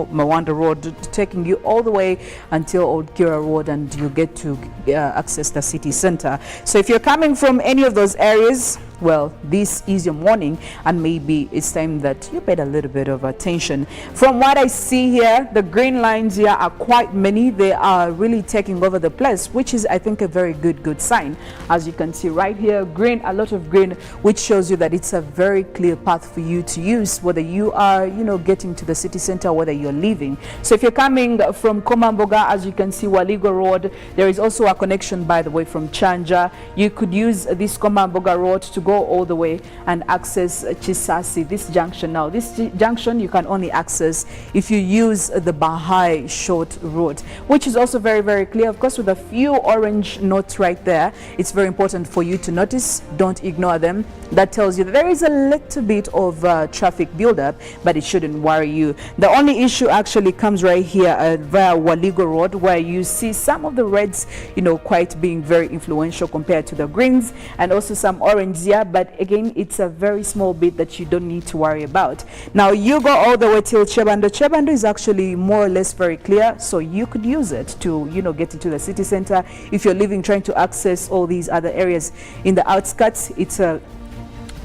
Mawanda Road, taking you all the way until Old Kira Road, and you get to access the city center. So if you're coming from any of those areas, well, this is your morning, and maybe it's time that you paid a little bit of attention. From what I see here, the green lines here are quite many. They are really taking over the place, which is, I think, a very good sign. As you can see right here, green, a lot of green, which shows you that it's a very clear path for you to use, whether you are, getting to the city center, whether you're leaving. So if you're coming from Komamboga, as you can see, Waligo Road, there is also a connection, by the way, from Chanja. You could use this Komamboga Road to go all the way and access Chisasi, this junction. Now, this junction you can only access if you use the Bahai short road, which is also very, very clear. Of course, with a few orange notes right there, it's very important for you to notice. Don't ignore them. That tells you that there is a little bit of traffic buildup, but it shouldn't worry you. The only issue actually comes right here via Waligo Road, where you see some of the reds, you know, quite being very influential compared to the greens, and also some orange here. But again, it's a very small bit that you don't need to worry about. Now, you go all the way till Chebando. Chebando is actually more or less very clear, so you could use it to, you know, get into the city center. If you're living, trying to access all these other areas in the outskirts, it's a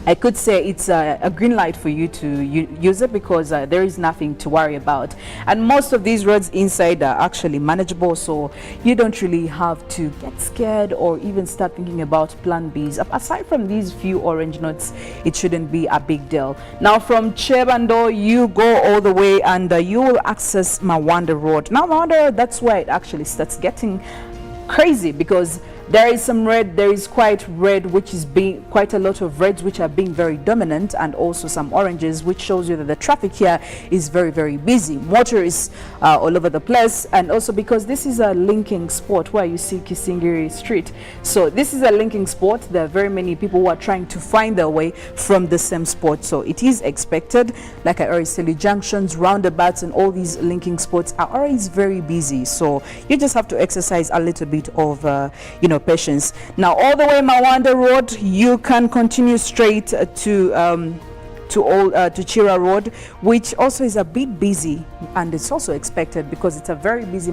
I could say it's a green light for you to use it, because there is nothing to worry about. And most of these roads inside are actually manageable, so you don't really have to get scared or even start thinking about plan Bs. Aside from these few orange notes, it shouldn't be a big deal. Now, from Chebando, you go all the way and you will access Mawanda Road. Now, Mawanda Road, that's where it actually starts getting crazy, because there is some red, there is quite red, which is being quite a lot of reds which are being very dominant, and also some oranges, which shows you that the traffic here is very, very busy. Motorists all over the place, and also because this is a linking spot where you see Kisingiri Street. So this is a linking spot. There are very many people who are trying to find their way from the same spot. So it is expected, like I already said, junctions, roundabouts, and all these linking spots are always very busy. So you just have to exercise a little bit of, you know, patience. Now, all the way Mawanda Road, you can continue straight to Chira Road, which also is a bit busy, and it's also expected because it's a very busy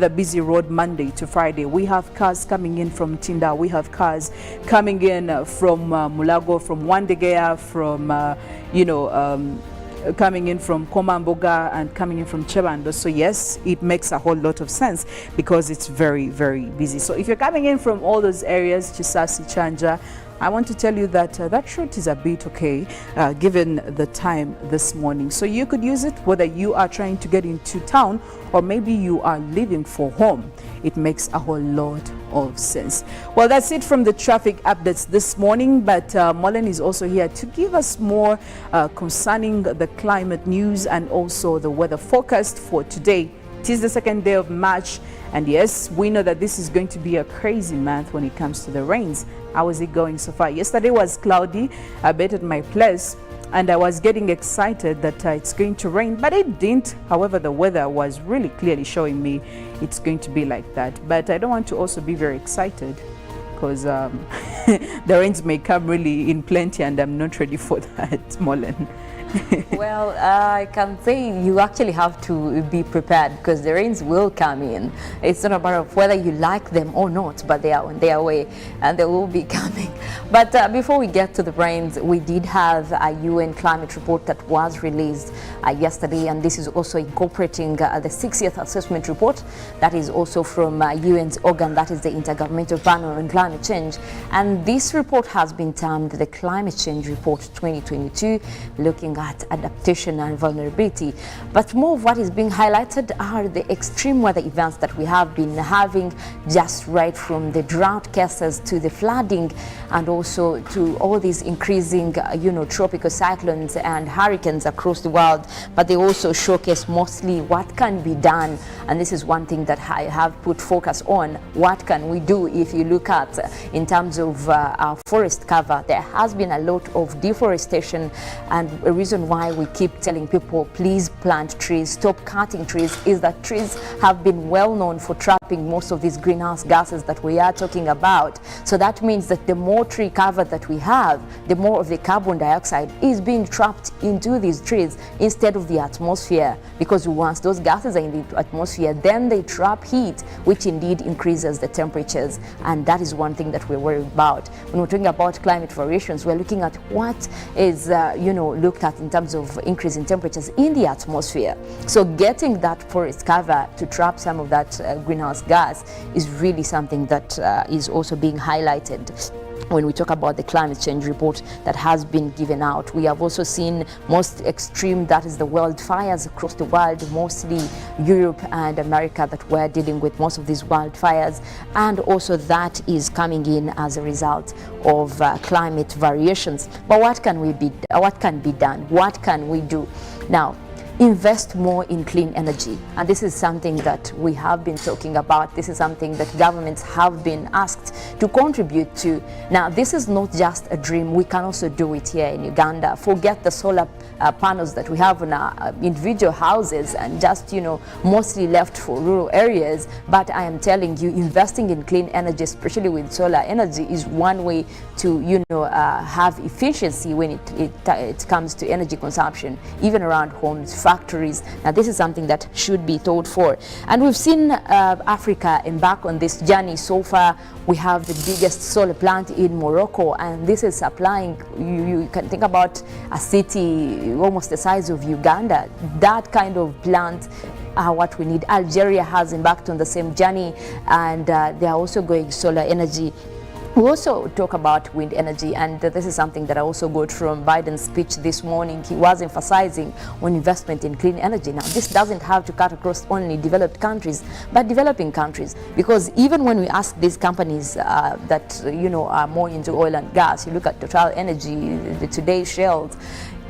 busy road Monday to Friday. We have cars coming in from Tinda, we have cars coming in from Mulago, from Wandegea, from coming in from Komamboga and coming in from Chebando. So yes, it makes a whole lot of sense because it's very, very busy. So if you're coming in from all those areas, Chisasi, Chanja, I want to tell you that that route is a bit okay given the time this morning. So you could use it whether you are trying to get into town or maybe you are leaving for home. It makes a whole lot of sense. Well, that's it from the traffic updates this morning, but Mollen is also here to give us more concerning the climate news and also the weather forecast for today. It is the second day of March, and yes, we know that this is going to be a crazy month when it comes to the rains. How is it going so far? Yesterday was cloudy a bit at my place, and I was getting excited that it's going to rain, but it didn't. However, the weather was really clearly showing me it's going to be like that. But I don't want to also be very excited because the rains may come really in plenty, and I'm not ready for that, Mollen. Well, I can say you actually have to be prepared because the rains will come in. It's not a matter of whether you like them or not, but they are on their way and they will be coming. But before we get to the rains, we did have a UN climate report that was released yesterday, and this is also incorporating the 60th assessment report that is also from UN's organ, that is the Intergovernmental Panel on Climate Change. And this report has been termed the Climate Change Report 2022, looking at adaptation and vulnerability. But more of what is being highlighted are the extreme weather events that we have been having, just right from the drought cases to the flooding and also to all these increasing tropical cyclones and hurricanes across the world. But they also showcase mostly what can be done, and this is one thing that I have put focus on. What can we do? If you look at in terms of our forest cover, there has been a lot of deforestation, and a reason why we keep telling people please plant trees, stop cutting trees, is that trees have been well known for trapping most of these greenhouse gases that we are talking about. So that means that the more tree cover that we have, the more of the carbon dioxide is being trapped into these trees instead of the atmosphere, because once those gases are in the atmosphere, then they trap heat, which indeed increases the temperatures, and that is one thing that we're worried about. When we're talking about climate variations, we're looking at what is looked at in terms of increase in temperatures in the atmosphere. So getting that forest cover to trap some of that greenhouse gas is really something that is also being highlighted. when we talk about the climate change report that has been given out. We have also seen most extreme, that is the wildfires across the world, mostly Europe and America, that we're dealing with most of these wildfires, and also that is coming in as a result of climate variations. But what can be done? What can we do? Now, invest more in clean energy, and this is something that we have been talking about. This is something that governments have been asked to contribute to. Now, this is not just a dream. We can also do it here in Uganda. Forget the solar panels that we have in our individual houses and just, mostly left for rural areas. But I am telling you, investing in clean energy, especially with solar energy, is one way to, have efficiency when it comes to energy consumption, even around homes, factories. Now, this is something that should be thought for. And we've seen Africa embark on this journey so far. We have the biggest solar plant in Morocco, and this is supplying, you can think about a city almost the size of Uganda. That kind of plant are what we need. Algeria has embarked on the same journey, and they are also going solar energy. We also talk about wind energy, and this is something that I also got from Biden's speech this morning. He was emphasizing on investment in clean energy. Now, this doesn't have to cut across only developed countries, but developing countries, because even when we ask these companies that are more into oil and gas, you look at Total Energy, the Today Shell,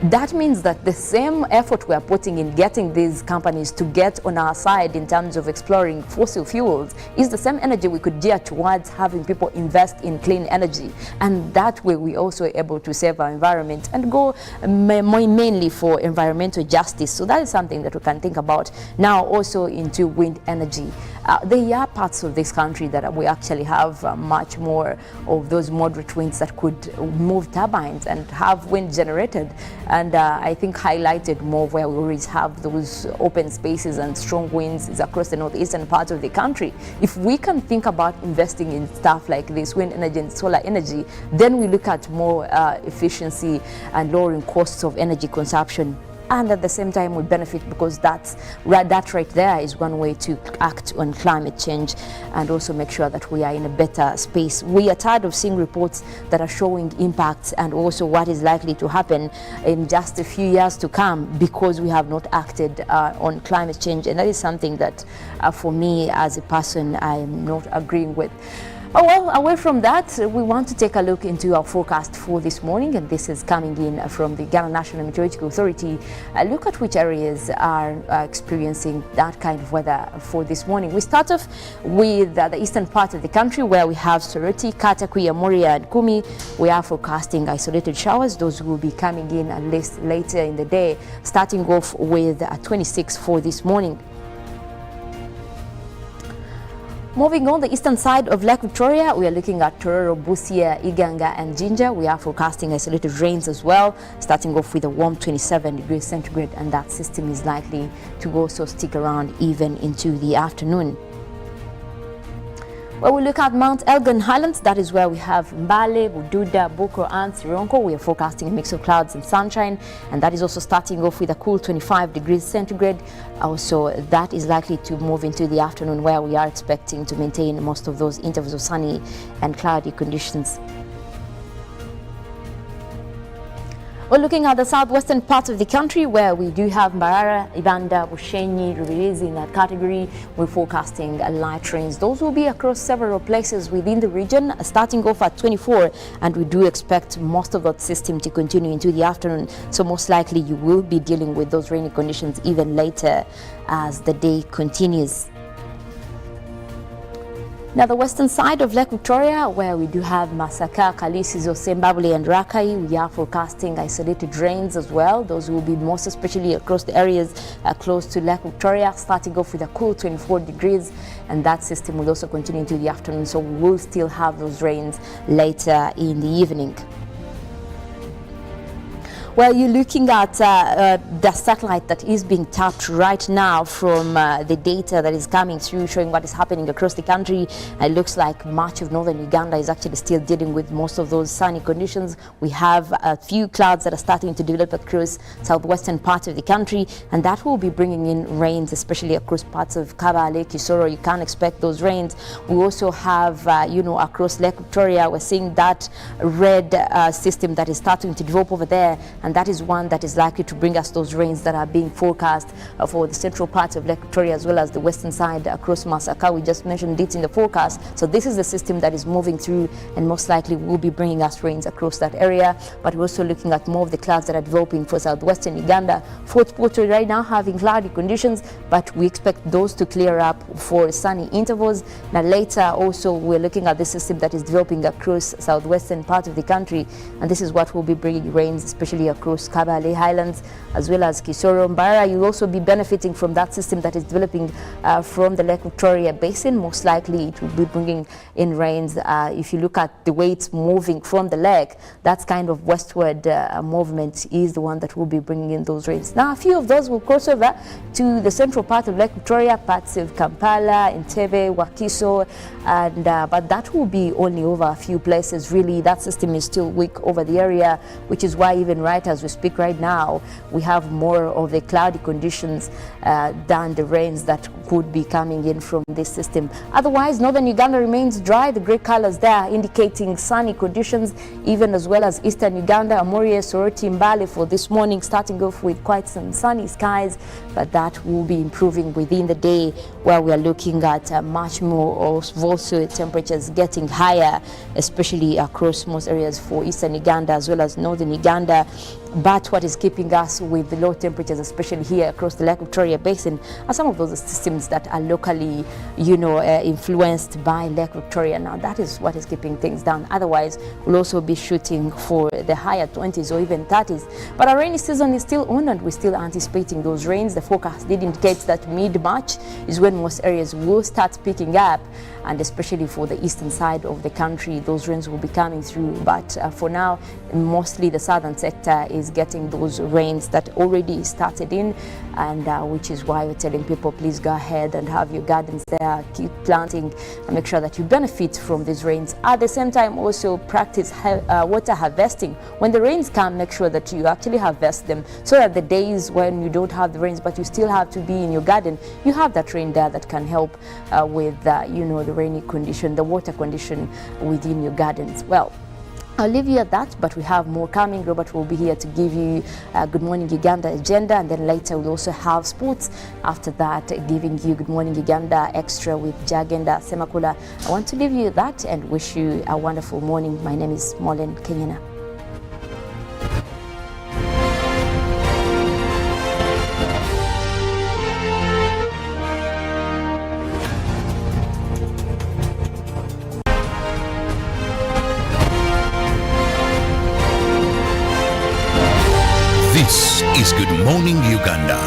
that means that the same effort we are putting in getting these companies to get on our side in terms of exploring fossil fuels is the same energy we could gear towards having people invest in clean energy. And that way we're also able to save our environment and go mainly for environmental justice. So that is something that we can think about now, also into wind energy. There are parts of this country that we actually have much more of those moderate winds that could move turbines and have wind generated. And I think highlighted more where we always have those open spaces and strong winds is across the northeastern part of the country. If we can think about investing in stuff like this, wind energy and solar energy, then we look at more efficiency and lowering costs of energy consumption. And at the same time we benefit, because that right there is one way to act on climate change and also make sure that we are in a better space. We are tired of seeing reports that are showing impacts and also what is likely to happen in just a few years to come, because we have not acted on climate change. And that is something that for me as a person, I am not agreeing with. Oh, well, away from that, we want to take a look into our forecast for this morning, and this is coming in from the Ghana National Meteorological Authority. Look at which areas are experiencing that kind of weather for this morning. We start off with the eastern part of the country, where we have Soroti, Katakwi, Amoria, and Kumi. We are forecasting isolated showers. Those will be coming in at least later in the day, starting off with 26 for this morning. Moving on the eastern side of Lake Victoria, we are looking at Tororo, Busia, Iganga, and Jinja. We are forecasting isolated rains as well, starting off with a warm 27 degrees centigrade, and that system is likely to also stick around even into the afternoon. Well, we look at Mount Elgon Highlands. That is where we have Mbale, Bududa, Bukro, and Sironko. We are forecasting a mix of clouds and sunshine, and that is also starting off with a cool 25 degrees centigrade. Also, that is likely to move into the afternoon, where we are expecting to maintain most of those intervals of sunny and cloudy conditions. We're looking at the southwestern part of the country, where we do have Mbarara, Ibanda, Bushenyi, Rubirizi in that category. We're forecasting light rains. Those will be across several places within the region, starting off at 24, and we do expect most of that system to continue into the afternoon. So most likely you will be dealing with those rainy conditions even later as the day continues. Now, the western side of Lake Victoria, where we do have Masaka, Kalisizo, Sembabule, and Rakai, we are forecasting isolated rains as well. Those will be most especially across the areas close to Lake Victoria, starting off with a cool 24 degrees, and that system will also continue into the afternoon, so we'll still have those rains later in the evening. Well, you're looking at the satellite that is being tapped right now from the data that is coming through, showing what is happening across the country. It looks like much of northern Uganda is actually still dealing with most of those sunny conditions. We have a few clouds that are starting to develop across southwestern part of the country, and that will be bringing in rains, especially across parts of Kabale, Kisoro. You can expect those rains. We also have, across Lake Victoria, we're seeing that red system that is starting to develop over there, and that is one that is likely to bring us those rains that are being forecast for the central parts of Lake Victoria as well as the western side across Masaka. We just mentioned it in the forecast. So this is the system that is moving through and most likely will be bringing us rains across that area. But we're also looking at more of the clouds that are developing for southwestern Uganda. Fort Portal right now having cloudy conditions, but we expect those to clear up for sunny intervals. Now later also we're looking at the system that is developing across southwestern part of the country, and this is what will be bringing rains, especially across Kabale Highlands as well as Kisoro. Mbara, you'll also be benefiting from that system that is developing from the Lake Victoria Basin. Most likely it will be bringing in rains. If you look at the way it's moving from the lake, that's kind of westward movement is the one that will be bringing in those rains. Now a few of those will cross over to the central part of Lake Victoria, parts of Kampala, Entebbe, Wakiso, and but that will be only over a few places. Really, that system is still weak over the area, which is why even right as we speak right now, we have more of the cloudy conditions than the rains that could be coming in from this system. Otherwise, northern Uganda remains dry. The grey colors there indicating sunny conditions, even as well as eastern Uganda, Amurie, Soroti, Mbale for this morning, starting off with quite some sunny skies, but that will be improving within the day, where we are looking at much more of also temperatures getting higher, especially across most areas for eastern Uganda as well as northern Uganda. But what is keeping us with the low temperatures, especially here across the Lake Victoria Basin, are some of those systems that are locally, influenced by Lake Victoria. Now that is what is keeping things down. Otherwise, we'll also be shooting for the higher 20s or even 30s. But our rainy season is still on, and we're still anticipating those rains. The forecast did indicate that mid-March is when most areas will start picking up, and especially for the eastern side of the country, those rains will be coming through. But for now, mostly the southern sector is getting those rains that already started in, and which is why we're telling people, please go ahead and have your gardens there, keep planting, and make sure that you benefit from these rains. At the same time, also practice water harvesting. When the rains come, make sure that you actually harvest them, so that the days when you don't have the rains but you still have to be in your garden, you have that rain there that can help with the rainy condition, the water condition within your gardens. Well, I'll leave you at that, but we have more coming. Robert will be here to give you Good Morning Uganda agenda, and then later we'll also have sports. After that, giving you Good Morning Uganda extra with Jagenda Semakula. I want to leave you at that and wish you a wonderful morning. My name is Mollen, Kenyena. This is Good Morning Uganda.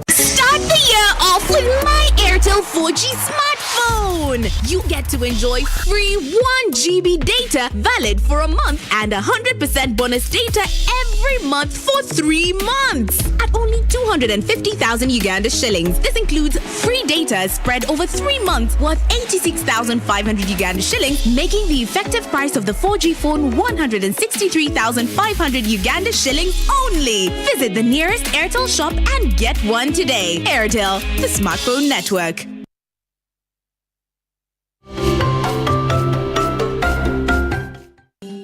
Start the year off with my Airtel 4G smartphone. You get to enjoy free 1 GB data valid for a month and 100% bonus data every month for 3 months at only 250,000 Uganda shillings. This includes free data spread over 3 months worth 86,500 Uganda shillings, making the effective price of the 4G phone 163,500 Uganda shillings only. Visit the nearest Airtel shop and get one today. Airtel, the smartphone network.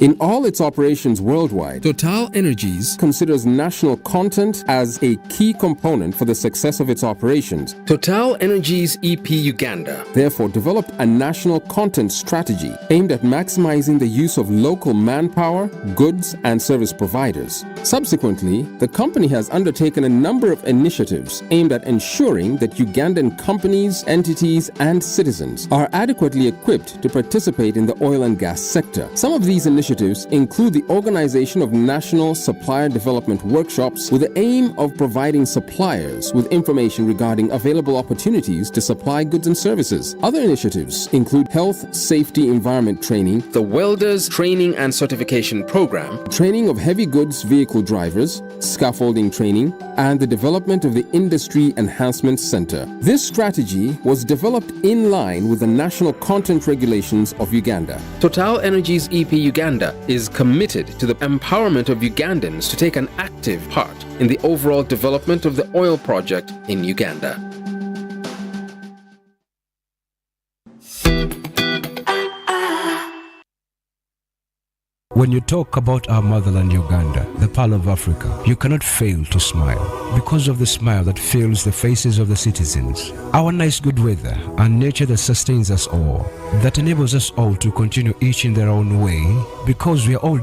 In all its operations worldwide, Total Energies considers national content as a key component for the success of its operations. Total Energies EP Uganda therefore developed a national content strategy aimed at maximizing the use of local manpower, goods, and service providers. Subsequently, the company has undertaken a number of initiatives aimed at ensuring that Ugandan companies, entities, and citizens are adequately equipped to participate in the oil and gas sector. Some of these initiatives initiatives include the organization of national supplier development workshops with the aim of providing suppliers with information regarding available opportunities to supply goods and services. Other initiatives include health, safety, environment training, the Welders Training and Certification Program, training of heavy goods vehicle drivers, scaffolding training, and the development of the Industry Enhancement Center. This strategy was developed in line with the national content regulations of Uganda. Total Energies EP Uganda is committed to the empowerment of Ugandans to take an active part in the overall development of the oil project in Uganda. When you talk about our motherland Uganda, the pearl of Africa, you cannot fail to smile because of the smile that fills the faces of the citizens. Our nice good weather and nature that sustains us all, that enables us all to continue each in their own way because we are all